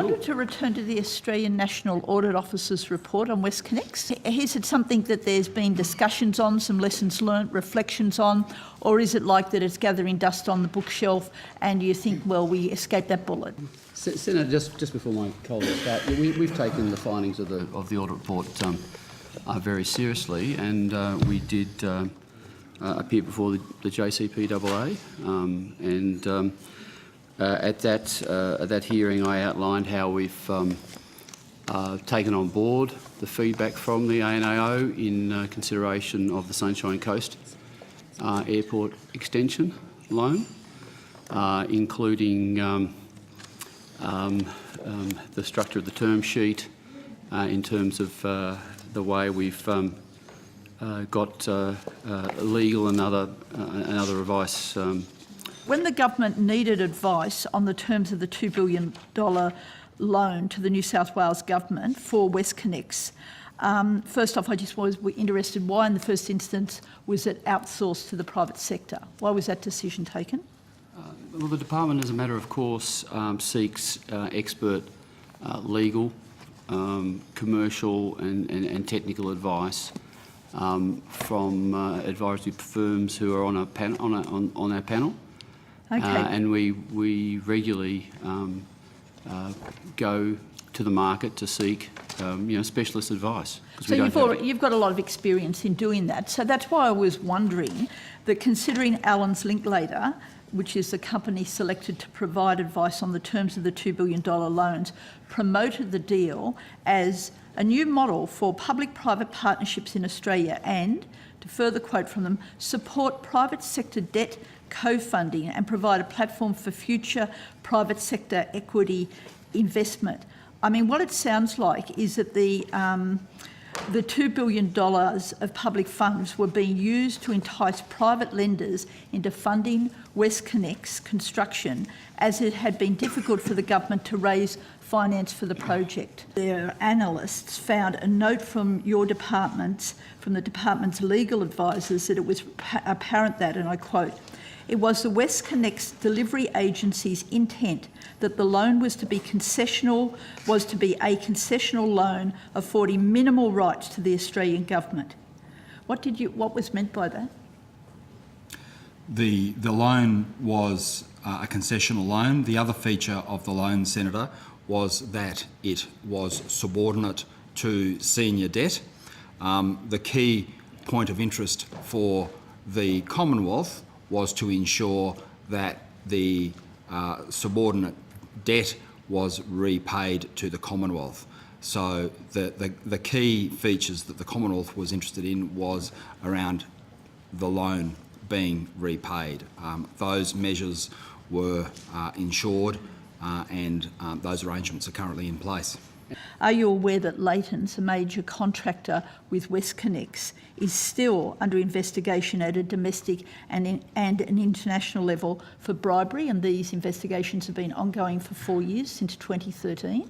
wanted to return to the Australian National Audit Office's report on WestConnex. Is it something that there's been discussions on, some lessons learnt, reflections on, or is it like that it's gathering dust on the bookshelf and you think, well, we escaped that bullet? Senator, just before my colleagues start, we've taken the findings of the audit report very seriously, and we did appear before the JCPAA, at that hearing I outlined how we've taken on board the feedback from the ANAO in consideration of the Sunshine Coast Airport extension loan, including the structure of the term sheet in terms of the way we've got legal and other advice. When the government needed advice on the terms of the $2 billion loan to the New South Wales government for WestConnex, first off, I just was interested, why in the first instance was it outsourced to the private sector? Why was that decision taken? Well, the department, as a matter of course, seeks expert legal, commercial and technical advice from advisory firms who are on our panel. Okay. And we regularly go to the market to seek specialist advice. So you've got a lot of experience in doing that. So that's why I was wondering that, considering Allens Linklater, which is the company selected to provide advice on the terms of the $2 billion loans, promoted the deal as a new model for public-private partnerships in Australia and, to further quote from them, support private sector debt co-funding and provide a platform for future private sector equity investment. I mean, what it sounds like is that the $2 billion of public funds were being used to entice private lenders into funding WestConnex construction, as it had been difficult for the government to raise finance for the project. Their analysts found a note from your departments, from the department's legal advisors, that it was apparent that, and I quote, "It was the WestConnex delivery agency's intent that the loan was to be a concessional loan affording minimal rights to the Australian government." What was meant by that? The loan was a concessional loan. The other feature of the loan, Senator, was that it was subordinate to senior debt. The key point of interest for the Commonwealth was to ensure that the subordinate debt was repaid to the Commonwealth. So the key features that the Commonwealth was interested in was around the loan being repaid. Those measures were ensured and those arrangements are currently in place. Are you aware that Leighton's, a major contractor with WestConnex, is still under investigation at a domestic and an international level for bribery, and these investigations have been ongoing for 4 years, since 2013?